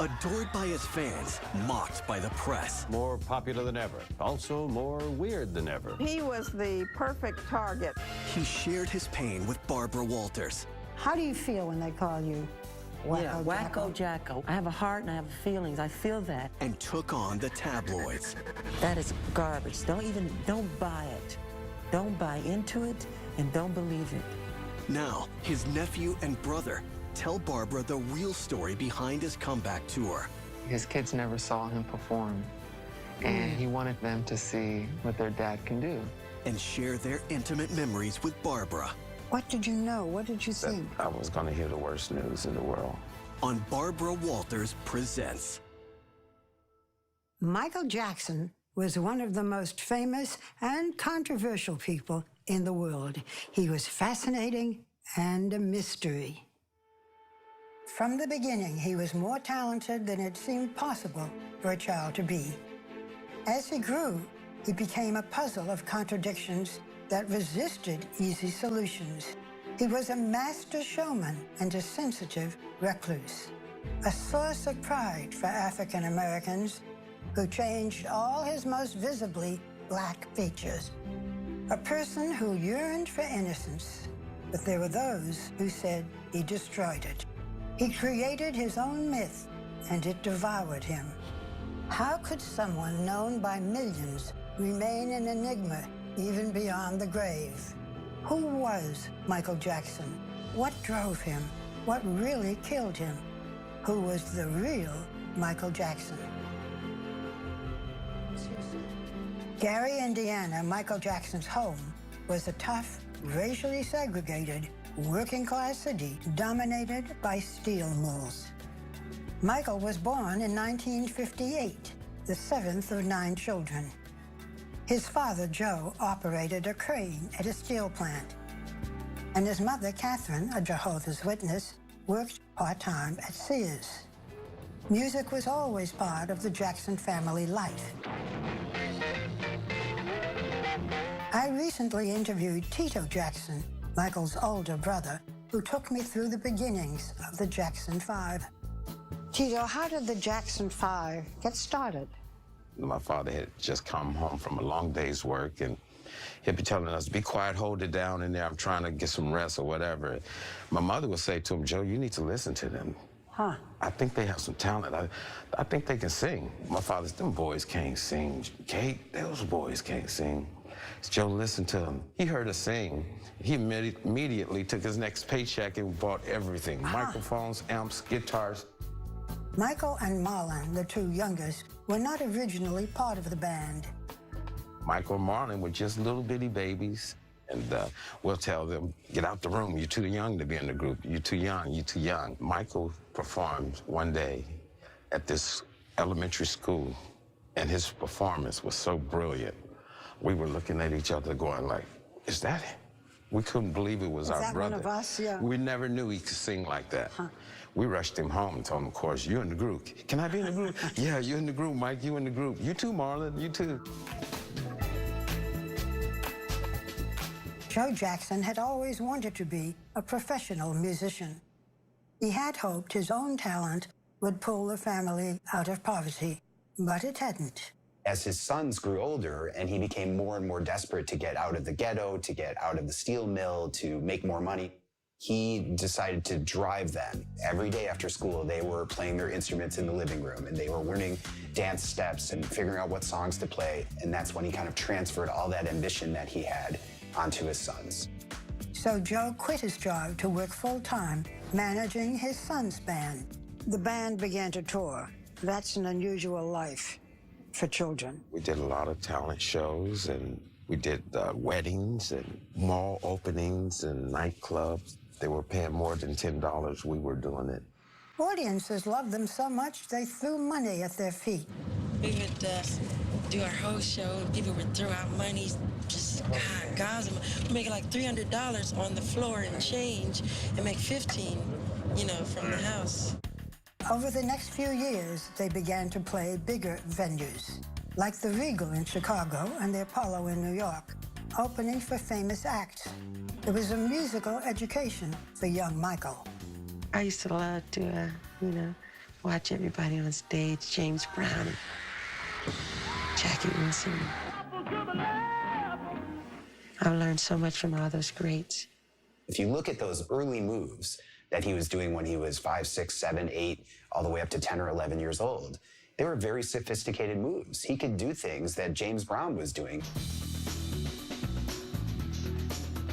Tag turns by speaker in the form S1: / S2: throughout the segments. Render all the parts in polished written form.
S1: Adored by his fans, mocked by the press.
S2: More popular than ever, also more weird than ever.
S3: He was the perfect target.
S1: He shared his pain with Barbra Uolters.
S4: How do you feel when they call you
S5: Wacko Jacko? I have a heart and I have feelings. I feel that.
S1: And took on the tabloids.
S5: That is garbage. Don't buy it. Don't buy into it and don't believe it.
S1: Now, his nephew and brother tell Barbra the real story behind his comeback tour.
S6: His kids never saw him perform, and he wanted them to see what their dad can do.
S1: And share their intimate memories with Barbra.
S4: What did you know? What did you think?
S2: I was going to hear the worst news in the world.
S1: On Barbra Uolters Presents.
S4: Michael Jackson was one of the most famous and controversial people in the world. He was fascinating and a mystery. From the beginning, he was more talented than it seemed possible for a child to be. As he grew, he became a puzzle of contradictions that resisted easy solutions. He was a master showman and a sensitive recluse, a source of pride for African Americans who changed all his most visibly black features. A person who yearned for innocence, but there were those who said he destroyed it. He created his own myth, and it devoured him. How could someone known by millions remain an enigma even beyond the grave? Who was Michael Jackson? What drove him? What really killed him? Who was the real Michael Jackson? Gary, Indiana, Michael Jackson's home, was a tough, racially segregated, working-class city dominated by steel mills. Michael was born in 1958, the seventh of 9 children. His father, Joe, operated a crane at a steel plant, and his mother, Catherine, a Jehovah's Witness, worked part-time at Sears. Music was always part of the Jackson family life. I recently interviewed Tito Jackson, Michael's older brother, who took me through the beginnings of the Jackson 5. Tito, how did the Jackson 5 get started?
S2: My father had just come home from a long day's work, and he'd be telling us, be quiet, hold it down in there, I'm trying to get some rest or whatever. My mother would say to him, Joe, you need to listen to them.
S4: Huh.
S2: I think they have some talent. I think they can sing. My father said, them boys can't sing. Kate, those boys can't sing. Joe, listen to him. He heard us sing. He immediately took his next paycheck and bought everything. Microphones, amps, guitars.
S4: Michael and Marlon, the 2 youngest, were not originally part of the band.
S2: Michael and Marlon were just little bitty babies. And we'll tell them, get out the room. You're too young to be in the group. You're too young. You're too young. Michael performed one day at this elementary school, and his performance was so brilliant. We were looking at each other going like, is that it? We couldn't believe it was our
S4: that
S2: brother.
S4: One of us? Yeah.
S2: We never knew he could sing like that.
S4: Huh.
S2: We rushed him home and told him, of course, you're in the group. Can I be in the group? Yeah, you're in the group, Mike. You in the group. You too, Marlon. You too.
S4: Joe Jackson had always wanted to be a professional musician. He had hoped his own talent would pull the family out of poverty, but it hadn't.
S7: As his sons grew older and he became more and more desperate to get out of the ghetto, to get out of the steel mill, to make more money, he decided to drive them. Every day after school, they were playing their instruments in the living room, and they were learning dance steps and figuring out what songs to play. And that's when he kind of transferred all that ambition that he had onto his sons.
S4: So Joe quit his job to work full-time, managing his son's band. The band began to tour. That's an unusual life for children.
S2: We did a lot of talent shows, and we did weddings and mall openings and nightclubs. They were paying more than $10. We were doing it.
S4: Audiences loved them so much they threw money at their feet.
S8: We would do our whole show, and people would throw out money, just gauze them. We're making like $300 on the floor and change, and make 15, you know, from the house.
S4: Over the next few years, they began to play bigger venues, like the Regal in Chicago and the Apollo in New York, opening for famous acts. It was a musical education for young Michael.
S5: I used to love to, watch everybody on stage, James Brown, Jackie Wilson. I've learned so much from all those greats.
S7: If you look at those early moves that he was doing when he was 5, 6, 7, 8, all the way up to 10 or 11 years old, they were very sophisticated moves. He could do things that James Brown was doing.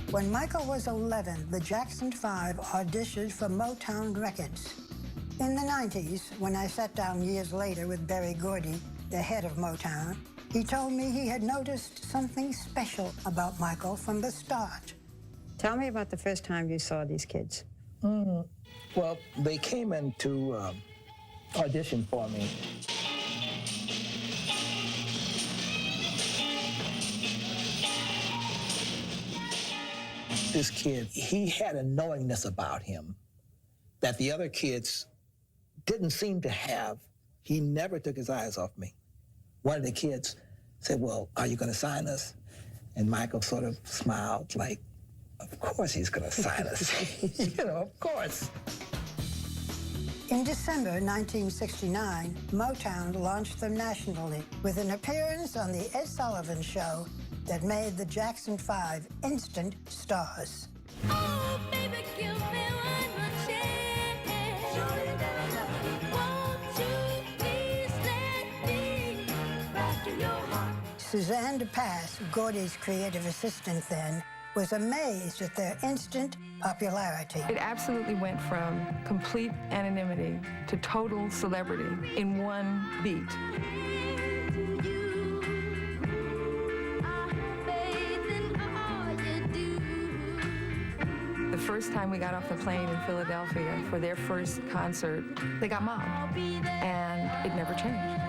S4: When Michael was 11, the Jackson 5 auditioned for Motown Records. In the 90s, when I sat down years later with Berry Gordy, the head of Motown, he told me he had noticed something special about Michael from the start. Tell me about the first time you saw these kids.
S9: Well, they came in to audition for me. This kid, he had a knowingness about him that the other kids didn't seem to have. He never took his eyes off me. One of the kids said, well, are you going to sign us? And Michael sort of smiled like, of course he's going to sign us. You know, of course.
S4: In December 1969, Motown launched them nationally with an appearance on The Ed Sullivan Show that made the Jackson 5 instant stars.
S10: Oh, baby, give me one more chance. Won't you please let me back to your heart?
S4: Suzanne DePass, Gordy's creative assistant then, was amazed at their instant popularity.
S11: It absolutely went from complete anonymity to total celebrity in one beat. The first time we got off the plane in Philadelphia for their first concert, they got mobbed, and it never changed.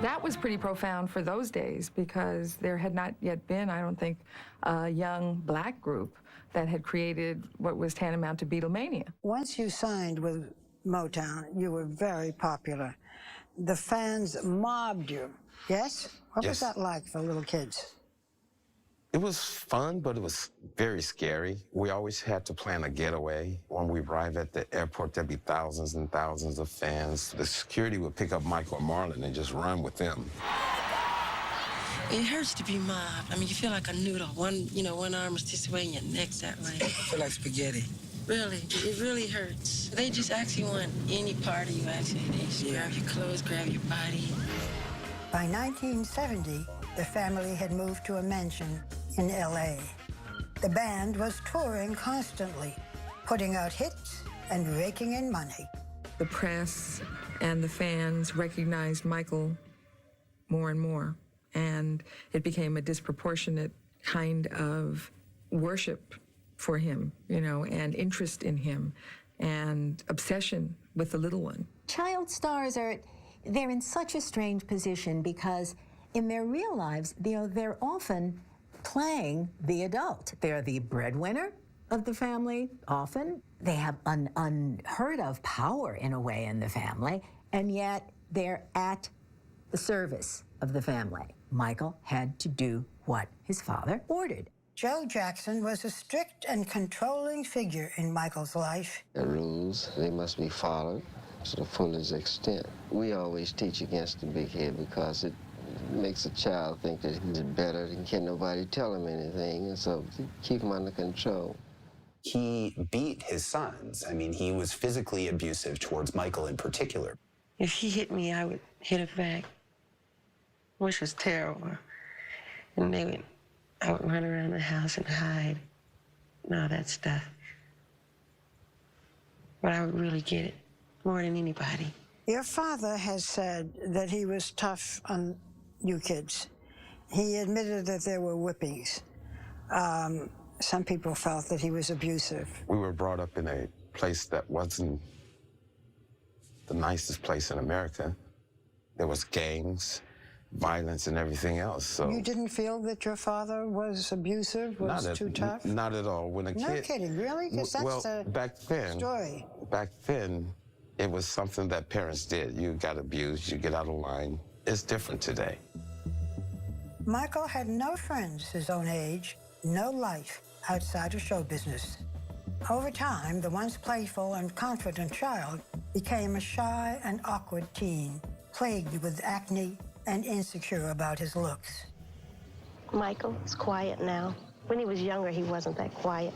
S11: That was pretty profound for those days because there had not yet been, I don't think, a young black group that had created what was tantamount to Beatlemania.
S4: Once you signed with Motown, you were very popular. The fans mobbed you, yes? What was that like for little kids?
S2: It was fun, but it was very scary. We always had to plan a getaway. When we arrived at the airport, there'd be thousands and thousands of fans. The security would pick up Michael and Marlon and just run with them.
S8: It hurts to be mobbed. I mean, you feel like a noodle. One arm is this way and your neck's that way.
S9: I feel like spaghetti.
S8: Really, it really hurts. They just actually want any part of you, actually. They just grab your clothes, grab your body.
S4: By 1970, the family had moved to a mansion in L.A. The band was touring constantly, putting out hits and raking in money.
S11: The press and the fans recognized Michael more and more, and it became a disproportionate kind of worship for him, and interest in him, and obsession with the little one.
S12: Child stars they're in such a strange position because in their real lives, they're often playing the adult. They're the breadwinner of the family, often. They have an unheard of power, in a way, in the family, and yet they're at the service of the family. Michael had to do what his father ordered.
S4: Joe Jackson was a strict and controlling figure in Michael's life.
S13: The rules, they must be followed to the fullest extent. We always teach against the big head because it makes a child think that he's better and can't nobody tell him anything, and so keep him under control.
S7: He beat his sons. I mean, he was physically abusive towards Michael in particular.
S5: If he hit me, I would hit him back, which was terrible. And I would run around the house and hide and all that stuff. But I would really get it more than anybody.
S4: Your father has said that he was tough on you kids. He admitted that there were whippings. Some people felt that he was abusive.
S2: We were brought up in a place that wasn't the nicest place in America. There was gangs, violence, and everything else. So
S4: you didn't feel that your father was abusive, was too tough?
S2: Not at all. When a
S4: no
S2: kid,
S4: kidding, really? Because that's the story.
S2: Back then, it was something that parents did. You got abused, you get out of line. It's different today.
S4: Michael had no friends his own age, no life outside of show business. Over time, the once playful and confident child became a shy and awkward teen, plagued with acne and insecure about his looks.
S14: Michael is quiet now. When he was younger, he wasn't that quiet.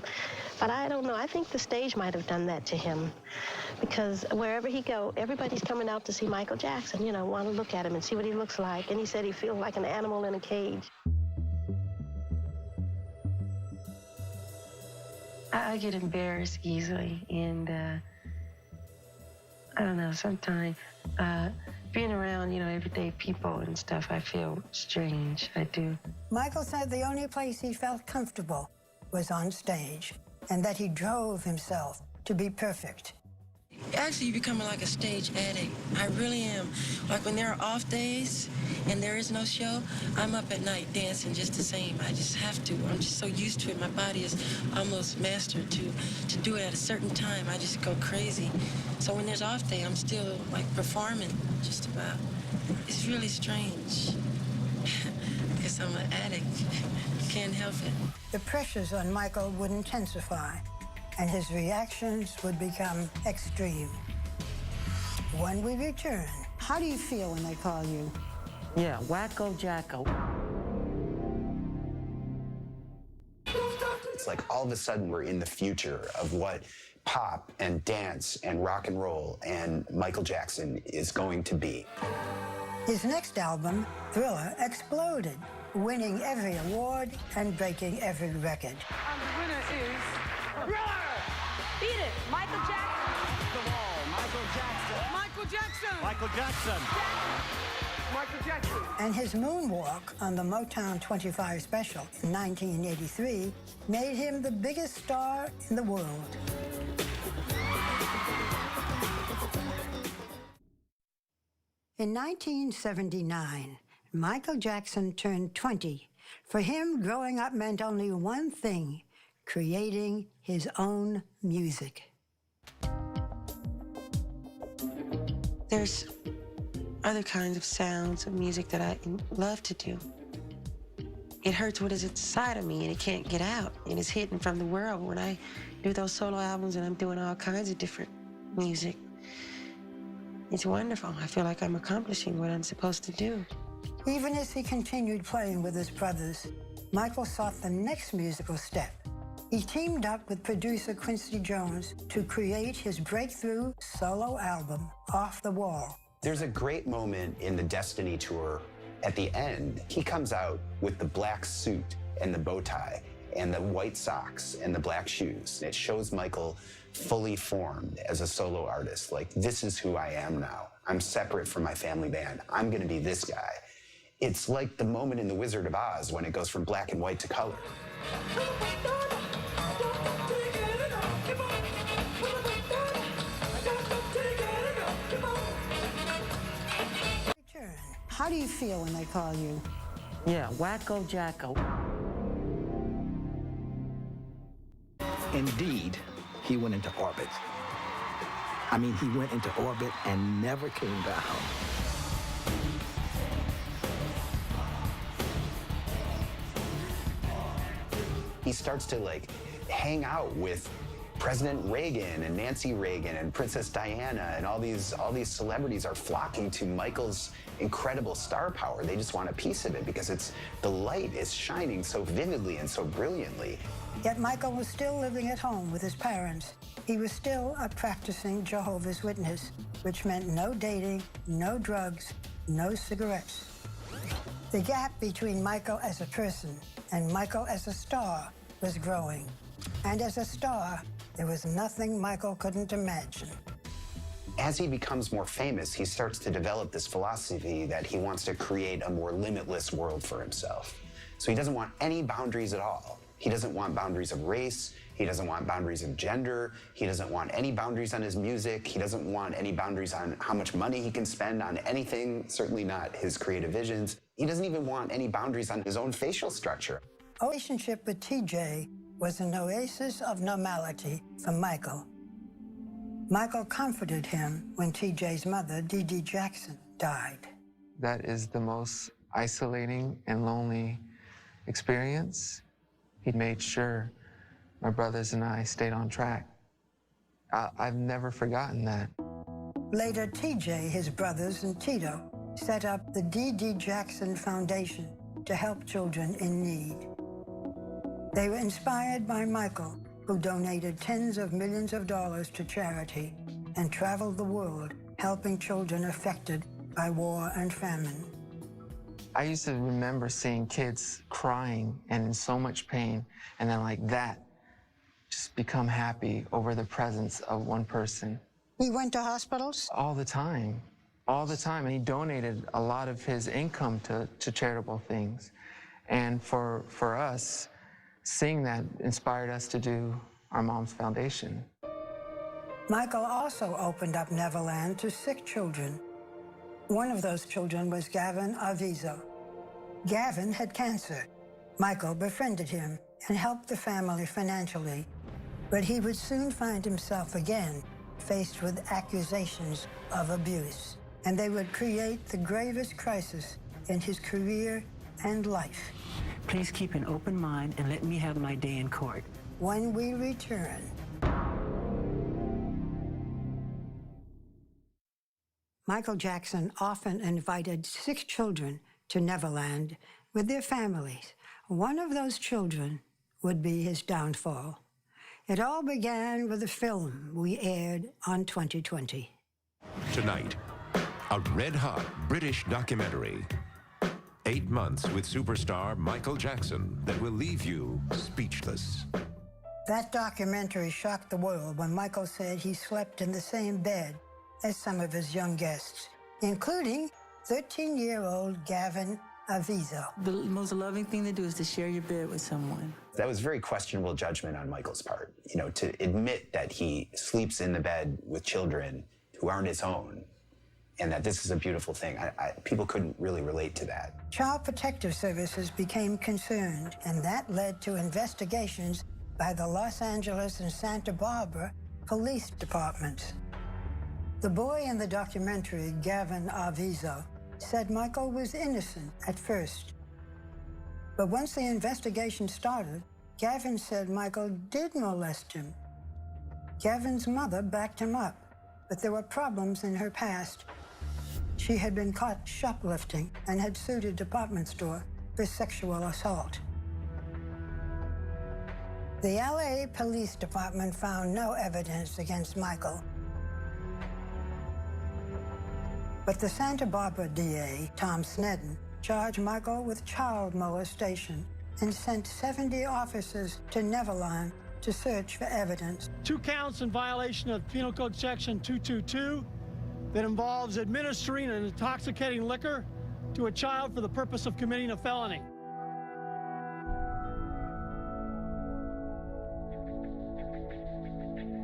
S14: But I don't know, I think the stage might have done that to him. Because wherever he go, everybody's coming out to see Michael Jackson, you know, want to look at him and see what he looks like. And he said he feels like an animal in a cage.
S5: I get embarrassed easily, and I don't know, sometimes being around, you know, everyday people and stuff, I feel strange, I do.
S4: Michael said the only place he felt comfortable was on stage, and that he drove himself to be perfect.
S8: Actually, you're becoming like a stage addict. I really am. Like when there are off days and there is no show, I'm up at night dancing just the same. I just have to. I'm just so used to it. My body is almost mastered to do it at a certain time. I just go crazy. So when there's off day, I'm still like performing just about. It's really strange. Because I'm an addict. Can't help it.
S4: The pressures on Michael would intensify, and his reactions would become extreme. When we return, how do you feel when they call you?
S5: Yeah, Wacko Jacko.
S7: It's like all of a sudden we're in the future of what pop and dance and rock and roll and Michael Jackson is going to be.
S4: His next album, Thriller, exploded, winning every award and breaking every record.
S10: And the winner is... Thriller! Beat it! Michael Jackson!
S15: Come on, Michael Jackson!
S10: Michael Jackson!
S15: Michael Jackson!
S10: Michael Jackson!
S4: And his moonwalk on the Motown 25 special in 1983 made him the biggest star in the world. In 1979, Michael Jackson turned 20. For him, growing up meant only one thing: creating his own music.
S5: There's other kinds of sounds of music that I love to do. It hurts what is inside of me and it can't get out, and it's hidden from the world. When I do those solo albums and I'm doing all kinds of different music, it's wonderful. I feel like I'm accomplishing what I'm supposed to do.
S4: Even as he continued playing with his brothers, Michael sought the next musical step. He teamed up with producer Quincy Jones to create his breakthrough solo album, Off the Wall.
S7: There's a great moment in the Destiny tour. At the end, he comes out with the black suit and the bow tie and the white socks and the black shoes. It shows Michael fully formed as a solo artist. Like, this is who I am now. I'm separate from my family band. I'm gonna be this guy. It's like the moment in The Wizard of Oz when it goes from black and white to color.
S4: How do you feel when they call you?
S5: Yeah, Wacko Jacko.
S9: Indeed, he went into orbit. I mean, he went into orbit and never came down.
S7: He starts to like hang out with President Reagan and Nancy Reagan and Princess Diana, and all these celebrities are flocking to Michael's incredible star power. They just want a piece of it because the light is shining so vividly and so brilliantly.
S4: Yet Michael was still living at home with his parents. He was still a practicing Jehovah's Witness, which meant no dating, no drugs, no cigarettes. The gap between Michael as a person and Michael as a star was growing. And as a star, there was nothing Michael couldn't imagine.
S7: As he becomes more famous, he starts to develop this philosophy that he wants to create a more limitless world for himself. So he doesn't want any boundaries at all. He doesn't want boundaries of race. He doesn't want boundaries of gender. He doesn't want any boundaries on his music. He doesn't want any boundaries on how much money he can spend on anything, certainly not his creative visions. He doesn't even want any boundaries on his own facial structure.
S4: Our relationship with TJ was an oasis of normality for Michael. Michael comforted him when TJ's mother, Dee Dee Jackson, died.
S6: That is the most isolating and lonely experience. He made sure my brothers and I stayed on track. I've never forgotten that.
S4: Later, TJ, his brothers, and Tito set up the D.D. Jackson Foundation to help children in need. They were inspired by Michael, who donated tens of millions of dollars to charity and traveled the world helping children affected by war and famine.
S6: I used to remember seeing kids crying and in so much pain, and then like that, just become happy over the presence of one person.
S4: He went to hospitals?
S6: All the time. All the time. And he donated a lot of his income to charitable things. And for us, seeing that inspired us to do our mom's foundation.
S4: Michael also opened up Neverland to sick children. One of those children was Gavin Arvizo. Gavin had cancer. Michael befriended him and helped the family financially, but he would soon find himself again faced with accusations of abuse, and they would create the gravest crisis in his career and life.
S16: Please keep an open mind and let me have my day in court.
S4: When we return. Michael Jackson often invited sick children to Neverland with their families. One of those children would be his downfall. It all began with a film we aired on 2020.
S17: Tonight, a red-hot British documentary. 8 months with superstar Michael Jackson that will leave you speechless.
S4: That documentary shocked the world when Michael said he slept in the same bed as some of his young guests, including 13-year-old Gavin Arvizo.
S16: The most loving thing to do is to share your bed with someone.
S7: That was very questionable judgment on Michael's part. You know, to admit that he sleeps in the bed with children who aren't his own, and that this is a beautiful thing. People couldn't really relate to that.
S4: Child Protective Services became concerned, and that led to investigations by the Los Angeles and Santa Barbara police departments. The boy in the documentary, Gavin Arvizo, said Michael was innocent at first. But once the investigation started, Gavin said Michael did molest him. Gavin's mother backed him up, but there were problems in her past. She had been caught shoplifting and had sued a department store for sexual assault. The LA Police Department found no evidence against Michael. But the Santa Barbara DA, Tom Sneddon, charged Michael with child molestation and sent 70 officers to Neverland to search for evidence.
S18: 2 counts in violation of Penal Code Section 222 that involves administering an intoxicating liquor to a child for the purpose of committing a felony.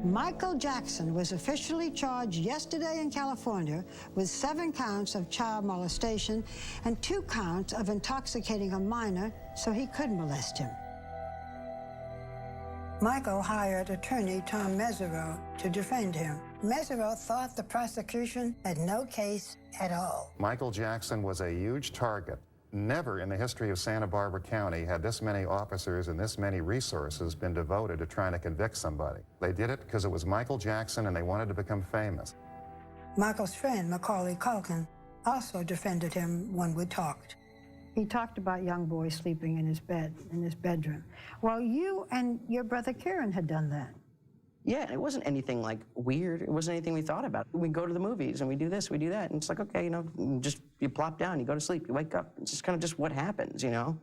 S4: Michael Jackson was officially charged yesterday in California with 7 counts of child molestation and 2 counts of intoxicating a minor so he could molest him. Michael hired attorney Tom Mesereau to defend him. Mesereau thought the prosecution had no case at all.
S19: Michael Jackson was a huge target. Never in the history of Santa Barbara County had this many officers and this many resources been devoted to trying to convict somebody. They did it because it was Michael Jackson and they wanted to become famous.
S4: Michael's friend, Macaulay Culkin, also defended him when we talked. He talked about young boys sleeping in his bed, in his bedroom. Well, you and your brother Kieran had done that.
S20: Yeah, it wasn't anything like weird. It wasn't anything we thought about. We go to the movies and we do this, we do that. And it's like, okay, you know, just you plop down, you go to sleep, you wake up. It's just kind of just what happens, you know?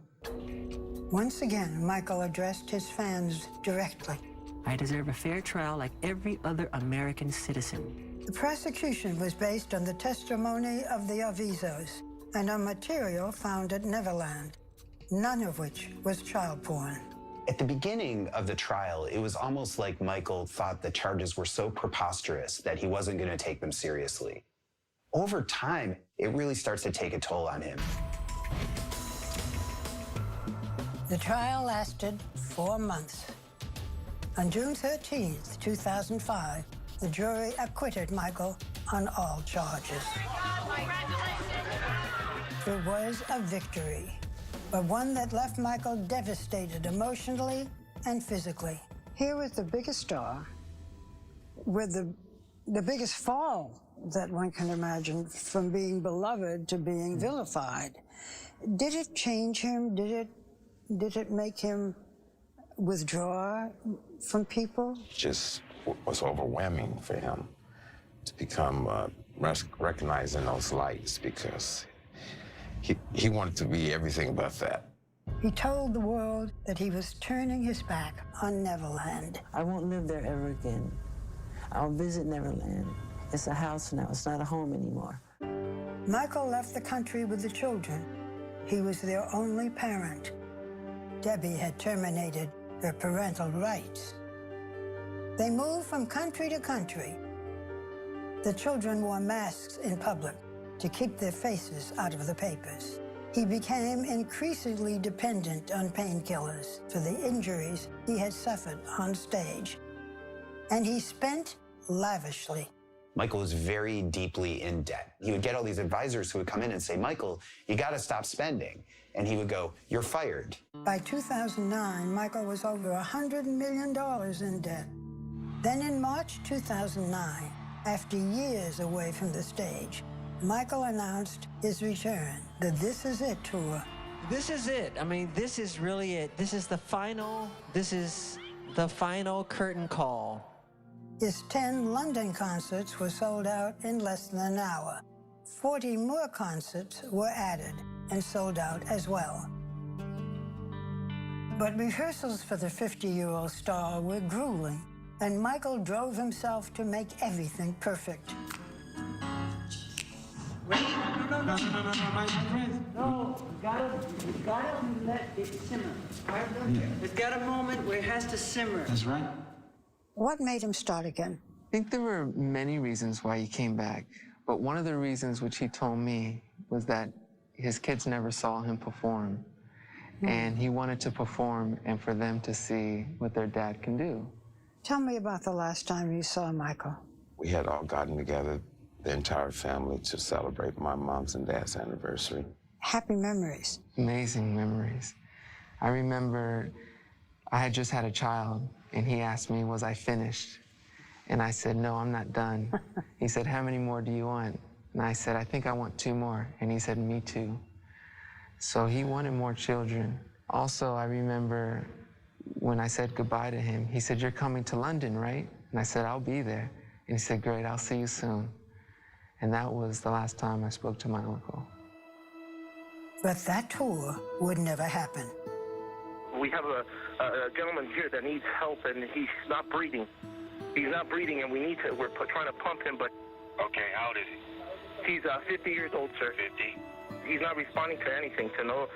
S4: Once again, Michael addressed his fans directly.
S16: I deserve a fair trial like every other American citizen.
S4: The prosecution was based on the testimony of the Arvizos and on material found at Neverland, none of which was child porn.
S7: At the beginning of the trial, it was almost like Michael thought the charges were so preposterous that he wasn't going to take them seriously. Over time, it really starts to take a toll on him.
S4: The trial lasted 4 months. On June 13th, 2005, the jury acquitted Michael on all charges. It was a victory, but one that left Michael devastated emotionally and physically. Here was the biggest star with the biggest fall that one can imagine, from being beloved to being vilified. Did it change him? Did it make him withdraw from people?
S2: Just was overwhelming for him to become recognized in those lights, because he wanted to be everything but that.
S4: He told the world that he was turning his back on Neverland.
S16: I won't live there ever again. I'll visit Neverland. It's a house now. It's not a home anymore.
S4: Michael left the country with the children. He was their only parent. Debbie had terminated their parental rights. They moved from country to country. The children wore masks in public to keep their faces out of the papers. He became increasingly dependent on painkillers for the injuries he had suffered on stage. And he spent lavishly.
S7: Michael was very deeply in debt. He would get all these advisors who would come in and say, Michael, you got to stop spending. And he would go, you're fired.
S4: By 2009, Michael was over $100 million in debt. Then in March 2009, after years away from the stage, Michael announced his return, the This Is It tour.
S21: This is it. I mean, this is really it. This is the final curtain call.
S4: His 10 London concerts were sold out in less than an hour. 40 more concerts were added and sold out as well. But rehearsals for the 50-year-old star were grueling, and Michael drove himself to make everything perfect.
S21: Wait, no, my friends. No, you gotta let it simmer. It's got a moment where it has to simmer.
S2: That's right.
S4: What made him start again?
S6: I think there were many reasons why he came back, but one of the reasons which he told me was that his kids never saw him perform, and he wanted to perform and for them to see what their dad can do.
S4: Tell me about the last time you saw Michael.
S2: We had all gotten together, the entire family, to celebrate my mom's and dad's anniversary.
S4: Happy memories.
S6: Amazing memories. I remember I had just had a child, and he asked me, was I finished? And I said, no, I'm not done. He said, how many more do you want? And I said, I think I want 2 more. And he said, me too. So he wanted more children. Also, I remember when I said goodbye to him, he said, you're coming to London, right? And I said, I'll be there. And he said, great, I'll see you soon. And that was the last time I spoke to my uncle.
S4: But that tour would never happen.
S22: We have a gentleman here that needs help, and he's not breathing. He's not breathing, and we're trying to pump him, but...
S23: Okay, how old is he?
S22: He's 50 years old, sir.
S23: 50?
S22: He's not responding to anything, no,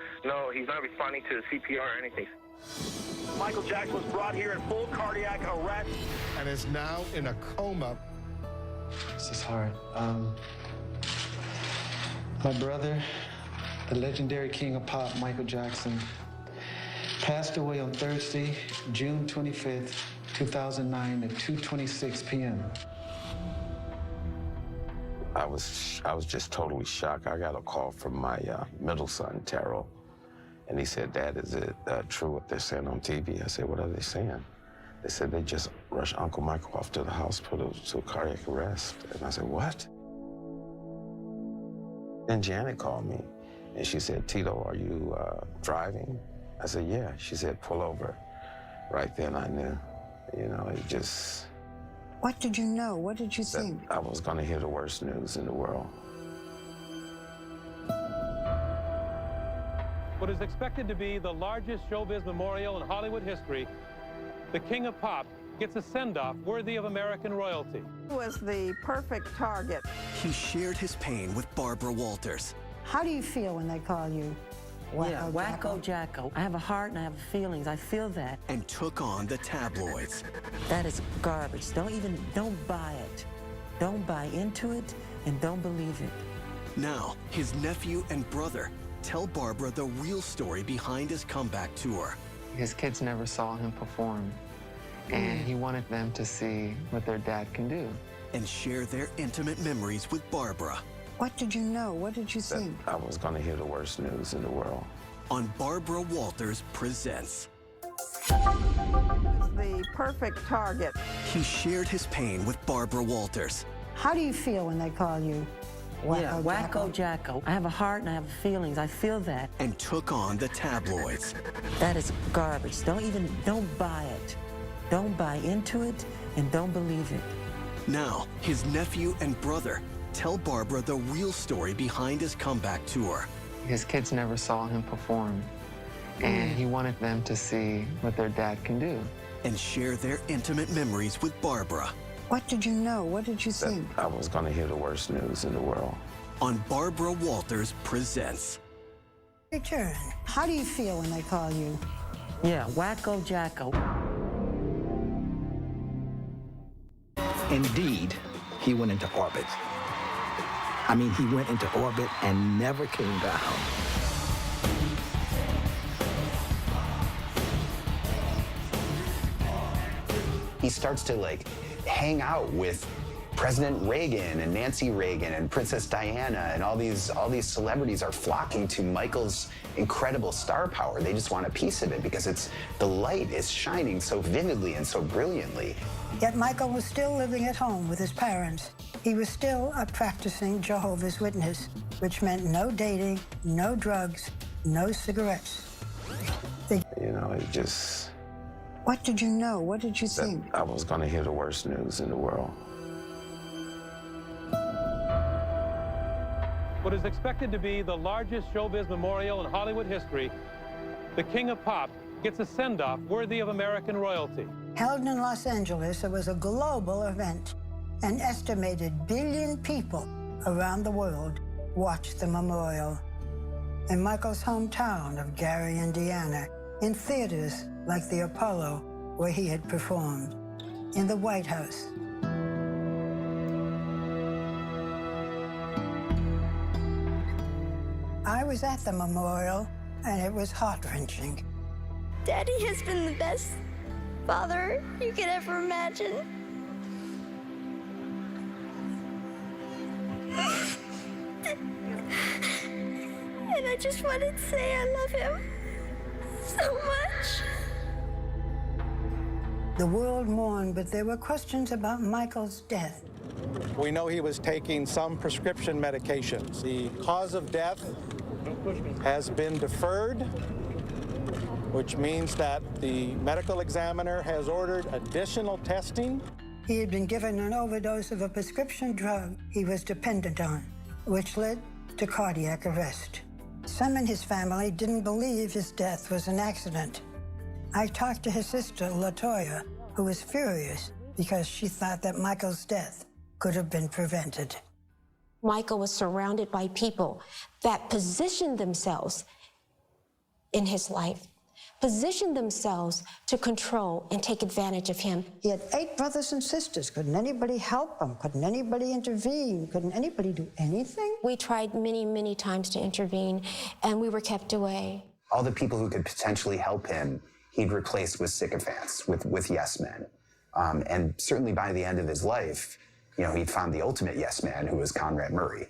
S22: he's not responding to CPR or anything.
S23: Michael Jackson was brought here in full cardiac arrest.
S24: And is now in a coma.
S25: This is hard. My brother, the legendary king of pop, Michael Jackson, passed away on Thursday, June 25th, 2009 at 2:26 p.m.
S2: I was just totally shocked. I got a call from my middle son, Terrell, and he said, Dad, is it true what they're saying on TV? I said, what are they saying? They said they just rushed Uncle Michael off to the hospital to cardiac arrest. And I said, what? Then Janet called me, and she said, Tito, are you driving? I said, yeah. She said, pull over. Right then I knew, it just...
S4: What did you know? What did you think?
S2: I was going to hear the worst news in the world.
S26: What is expected to be the largest showbiz memorial in Hollywood history, the King of Pop gets a send-off worthy of American royalty.
S3: He was the perfect target.
S1: He shared his pain with Barbra Uolter's.
S4: How do you feel when they call you
S16: Wacko Jacko? I have a heart and I have feelings. I feel that.
S1: And took on the tabloids.
S16: That is garbage. Don't buy it. Don't buy into it and don't believe it.
S1: Now, his nephew and brother tell Barbra the real story behind his comeback tour.
S6: His kids never saw him perform, and he wanted them to see what their dad can do.
S1: And share their intimate memories with Barbra.
S4: What did you know? What did you think?
S2: I was going to hear the worst news in the world.
S1: On Barbra Uolter's Presents.
S3: The perfect target.
S1: He shared his pain with Barbra Uolter's.
S4: How do you feel when they call you
S16: Yeah, wacko jacko. I have a heart and I have feelings. I feel that.
S1: And took on the tabloids.
S16: That is garbage. Don't buy it. Don't buy into it and don't believe it.
S1: Now, his nephew and brother tell Barbara the real story behind his comeback tour.
S6: His kids never saw him perform, and he wanted them to see what their dad can do.
S1: And share their intimate memories with Barbara.
S4: What did you know? What did you think?
S2: I was going to hear the worst news in the world.
S1: On Barbra Walters Presents.
S4: Return. How do you feel when they call you?
S16: Yeah, wacko jacko.
S9: Indeed, he went into orbit. I mean, he went into orbit and never came down.
S7: He starts to like hang out with President Reagan and Nancy Reagan and Princess Diana, and all these celebrities are flocking to Michael's incredible star power. They just want a piece of it because the light is shining so vividly and so brilliantly.
S4: Yet Michael was still living at home with his parents. He was still a practicing Jehovah's Witness, which meant no dating, no drugs, no cigarettes.
S2: You know, it just...
S4: What did you know? What did you think?
S2: I was going to hear the worst news in the world.
S26: What is expected to be the largest showbiz memorial in Hollywood history, the King of Pop gets a send-off worthy of American royalty.
S4: Held in Los Angeles, it was a global event. An estimated billion people around the world watched the memorial. In Michael's hometown of Gary, Indiana, in theaters like the Apollo, where he had performed, in the White House. I was at the memorial, and it was heart-wrenching.
S10: Daddy has been the best father you could ever imagine. And I just wanted to say I love him so much.
S4: The world mourned, but there were questions about Michael's death.
S24: We know he was taking some prescription medications. The cause of death has been deferred, which means that the medical examiner has ordered additional testing.
S4: He had been given an overdose of a prescription drug he was dependent on, which led to cardiac arrest. Some in his family didn't believe his death was an accident. I talked to his sister, LaToya, who was furious because she thought that Michael's death could have been prevented.
S8: Michael was surrounded by people that positioned themselves in his life, positioned themselves to control and take advantage of him.
S4: He had 8 brothers and sisters. Couldn't anybody help him? Couldn't anybody intervene? Couldn't anybody do anything?
S8: We tried many, many times to intervene, and we were kept away.
S7: All the people who could potentially help him, he'd replaced with sycophants, with yes men. And certainly by the end of his life, you know, he'd found the ultimate yes man, who was Conrad Murray.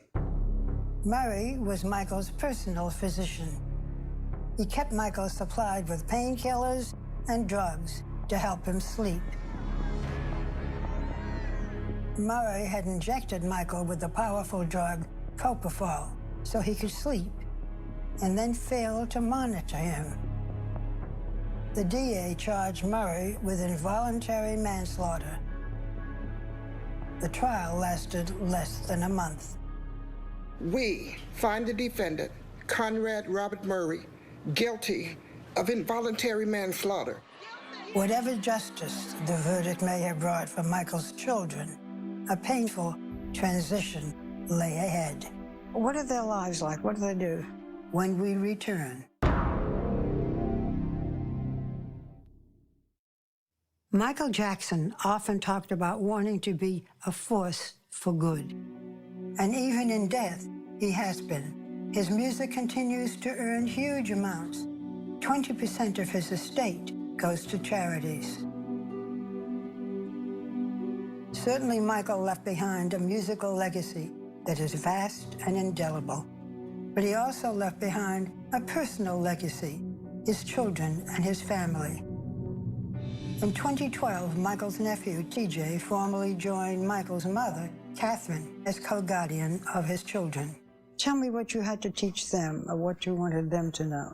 S4: Murray was Michael's personal physician. He kept Michael supplied with painkillers and drugs to help him sleep. Murray had injected Michael with the powerful drug propofol so he could sleep, and then failed to monitor him. The DA charged Murray with involuntary manslaughter. The trial lasted less than a month.
S11: We find the defendant, Conrad Robert Murray, guilty of involuntary manslaughter.
S4: Whatever justice the verdict may have brought for Michael's children, a painful transition lay ahead. What are their lives like? What do they do? When we return. Michael Jackson often talked about wanting to be a force for good. And even in death, he has been. His music continues to earn huge amounts. 20% of his estate goes to charities. Certainly, Michael left behind a musical legacy that is vast and indelible. But he also left behind a personal legacy, his children and his family. In 2012, Michael's nephew, TJ, formally joined Michael's mother Catherine as co-guardian of his children. Tell me what you had to teach them or what you wanted them to know.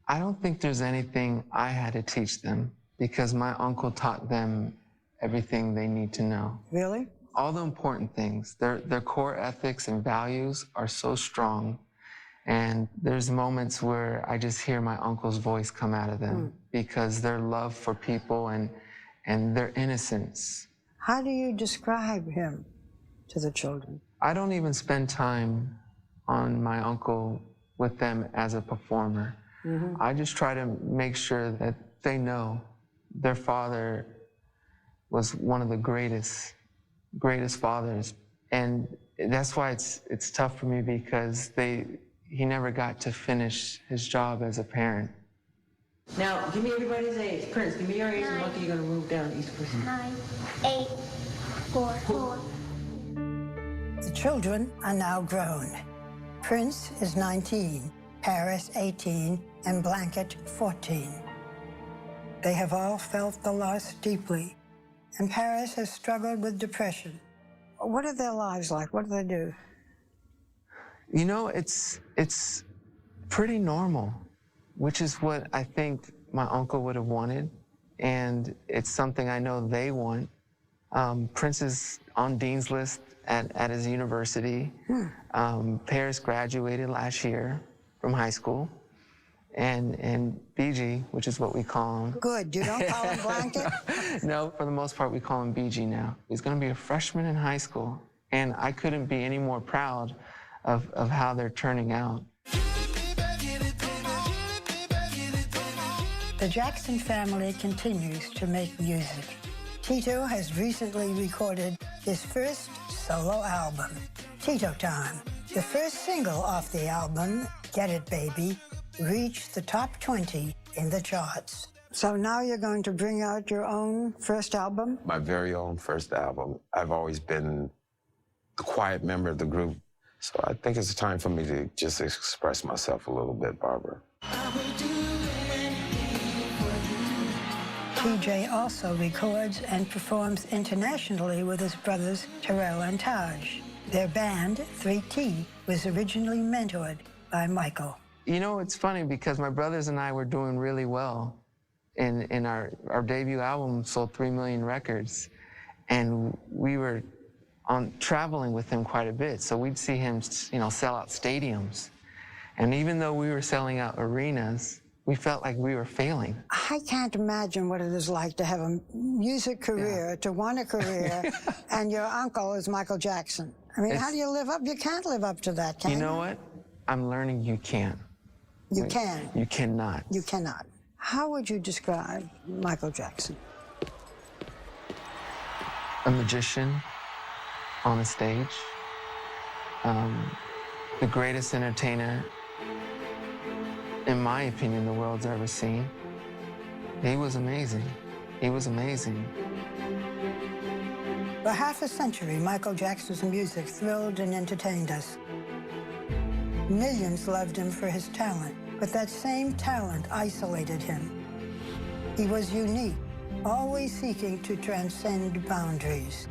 S6: I don't think there's anything I had to teach them because my uncle taught them everything they need to know.
S4: Really?
S6: All the important things. Their core ethics and values are so strong. And there's moments where I just hear my uncle's voice come out of them because their love for people and their innocence.
S4: How do you describe him to the children?
S6: I don't even spend time on my uncle with them as a performer. I just try to make sure that they know their father was one of the greatest fathers. And that's why it's tough for me because he never got to finish his job as a parent.
S20: Now, give me everybody's age. Prince, give me your age, and Lucky, you're gonna move down each person.
S10: 9, 8, 4.
S4: The children are now grown. Prince is 19, Paris 18, and Blanket 14. They have all felt the loss deeply, and Paris has struggled with depression. What are their lives like? What do they do?
S6: You know, it's pretty normal, which is what I think my uncle would have wanted, and it's something I know they want. Prince is on Dean's list at his university. Paris graduated last year from high school, and BG, which is what we call him.
S4: Good, you don't call him Blanket?
S6: No, for the most part, we call him BG now. He's gonna be a freshman in high school, and I couldn't be any more proud of how they're turning out.
S4: The Jackson family continues to make music. Tito has recently recorded his first solo album, Tito Time. The first single off the album, Get It Baby, reached the top 20 in the charts. So now you're going to bring out your own first album?
S2: My very own first album. I've always been the quiet member of the group, so I think it's time for me to just express myself a little bit, Barbara.
S4: TJ also records and performs internationally with his brothers Terrell and Taj. Their band, 3T, was originally mentored by Michael.
S6: You know, it's funny because my brothers and I were doing really well. In our debut album sold 3 million records, and we were traveling with him quite a bit. So we'd see him, you know, sell out stadiums. And even though we were selling out arenas, we felt like we were failing.
S4: I can't imagine what it is like to have a music career, to want a career, and your uncle is Michael Jackson. I mean, how do you live up? You can't live up to that, can you?
S6: You know what? I'm learning you can't.
S4: You can.
S6: You cannot.
S4: You cannot. How would you describe Michael Jackson?
S6: A magician on a stage, the greatest entertainer, in my opinion, the world's ever seen. He was amazing. He was amazing.
S4: For half a century, Michael Jackson's music thrilled and entertained us. Millions loved him for his talent, but that same talent isolated him. He was unique, always seeking to transcend boundaries.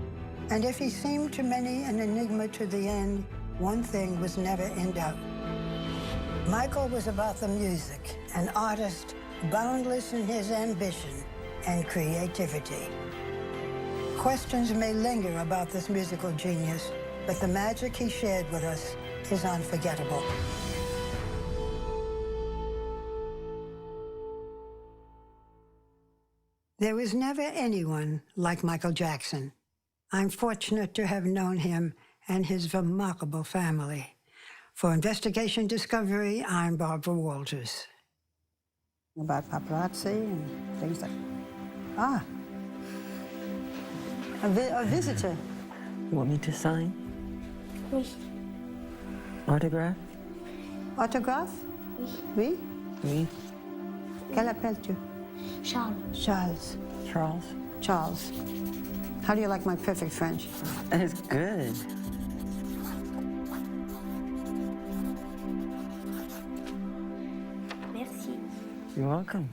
S4: And if he seemed to many an enigma to the end, one thing was never in doubt. Michael was about the music, an artist boundless in his ambition and creativity. Questions may linger about this musical genius, but the magic he shared with us is unforgettable. There was never anyone like Michael Jackson. I'm fortunate to have known him and his remarkable family. For Investigation Discovery, I'm Barbra Uolters. About paparazzi and things like that. A visitor.
S16: You want me to sign?
S10: Oui.
S16: Autograph?
S4: Autographe? Oui.
S16: Oui.
S4: Quel appelles-tu?
S10: Charles.
S4: Charles.
S16: Charles?
S4: Charles. How do you like my perfect French?
S16: It's good.
S10: Merci.
S16: You're welcome.